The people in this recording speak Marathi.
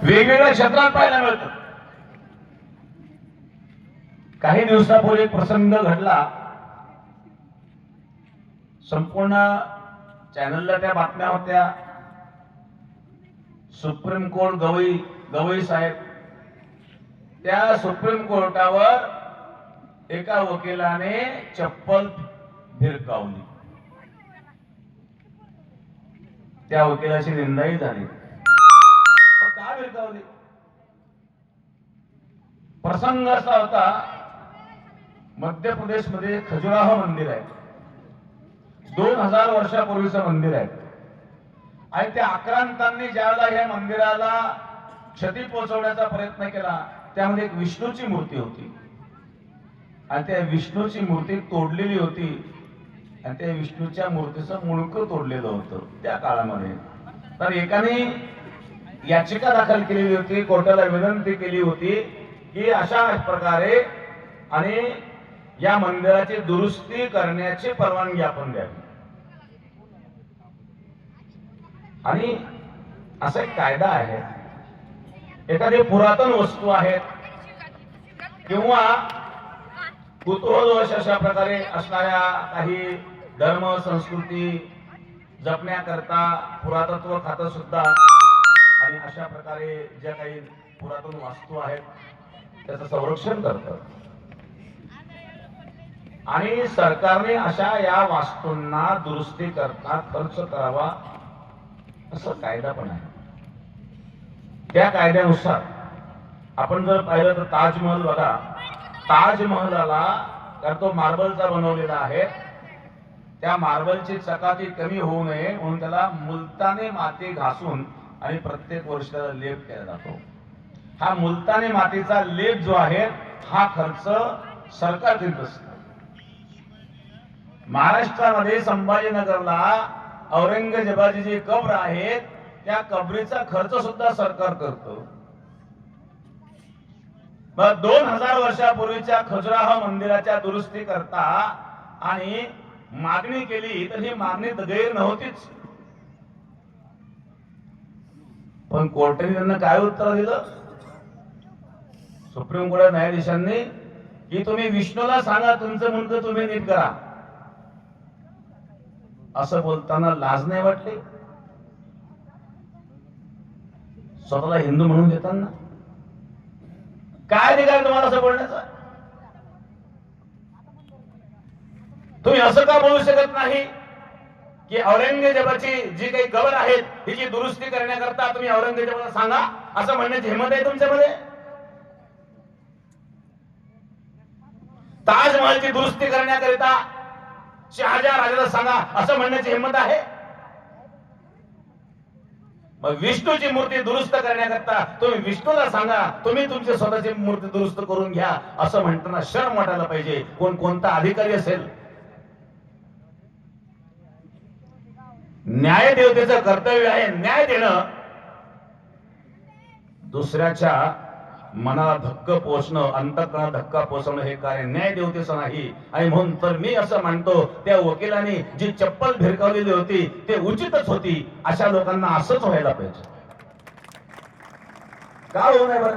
वेगवेगळ्या क्षेत्रात पाहायला मिळतं. काही दिवसापूर्वी एक प्रसंग घडला. संपूर्ण चॅनलला त्या बातम्या होत्या. सुप्रीम कोर्ट गवई साहेब, त्या सुप्रीम कोर्टावर एका वकिलाने चप्पल भिरकावली. त्या वकिलाची निंदाही झाली. का भिरकावली? प्रसंग असा होता, मध्य प्रदेश मध्ये खजुराहो मंदिर आहे. 2000 वर्षापूर्वीचं मंदिर आहे. आणि त्या आक्रांतांनी ज्यावेळेला या मंदिराला क्षती पोहोचवण्याचा प्रयत्न केला, त्यामध्ये एक विष्णूची मूर्ती होती आणि त्या विष्णूची मूर्ती तोडलेली होती आणि त्या विष्णूच्या मूर्तीचं मुंडकं तोडलेलं होतं त्या काळामध्ये. तर एकाने याचिका दाखल केलेली होती, कोर्टाला विनंती केली होती की अशा प्रकारे आणि या मंदिराची दुरुस्ती करण्याची परवानगी आपण द्यावी. आणि असा एक कायदा आहे, एखादी पुरातन वस्तू आहेत किंवा कुतूहलवश अशा प्रकारे असणाऱ्या काही धर्म संस्कृती जपण्याकरता पुरातत्व खातं सुद्धा आणि अशा प्रकारे ज्या काही पुरातन वास्तू आहेत त्याचं संरक्षण करतं. आणि सरकारने अशा या वास्तूंना दुरुस्ती करता खर्च करावा असं कायदा पण आहे. त्या कायद्यानुसार आपण जर पाहिलं तर ताजमहल बघा, ताजमहलाला कारण तो मार्बलचा बनवलेला आहे, त्या मार्बलची चकाकी कमी होऊ नये म्हणून त्याला मुलतानी माती घासून आणि प्रत्येक वर्षी त्याला लेप केला जातो. हा मुलतानी मातीचा लेप जो आहे हा खर्च सरकार देत असतं. महाराष्ट्रामध्ये संभाजीनगरला औरंगजेबाची जी कब्र आहे त्या कबरीचा खर्च सुद्धा सरकार करतं. 2000 वर्षापूर्वीच्या खजुराहो मंदिराच्या दुरुस्ती करता आणि मागणी केली तर ही मागणी गैर नव्हतीच. पण कोर्टाने त्यांना काय उत्तर दिलं? सुप्रीम कोर्ट न्यायाधीशांनी की तुम्ही विष्णूला सांगा तुमचं मुंडकं तुम्ही नीट करा. असं बोलताना लाज नाही वाटली? स्वतःला हिंदू म्हणून देताना काय निघाल तुम्हाला असं बोलण्याचा? तुम्ही असं का बोलू शकत नाही की औरंगजेबाची जी काही कबर आहेत तिची दुरुस्ती करण्याकरता तुम्ही औरंगजेबाला सांगा, असं म्हणण्याची हिंमत आहे तुमच्यामध्ये? ताजमहलची दुरुस्ती करण्याकरिता शहाजहान राजाला सांगा असं म्हणण्याची हिंमत आहे? मग विष्णूची मूर्ती दुरुस्त करण्याकरता तुम्ही विष्णूला सांगा तुम्ही तुमची स्वतःची मूर्ती दुरुस्त करून घ्या असं म्हणताना शर्म वाटायला पाहिजे. कोणता अधिकारी असेल? न्याय देवतेचं कर्तव्य आहे न्याय देणं. दुसऱ्याच्या मनाला धक्का पोचणं, अंतःकरणाला धक्का पोचवणं हे कार्य न्याय देवतेचं नाही. आणि म्हणून तर मी असं मानतो त्या वकिलाने जी चप्पल भिरकावलेली होती ते उचितच होती. अशा लोकांना असंच व्हायला पाहिजे. का होऊ नये बरं?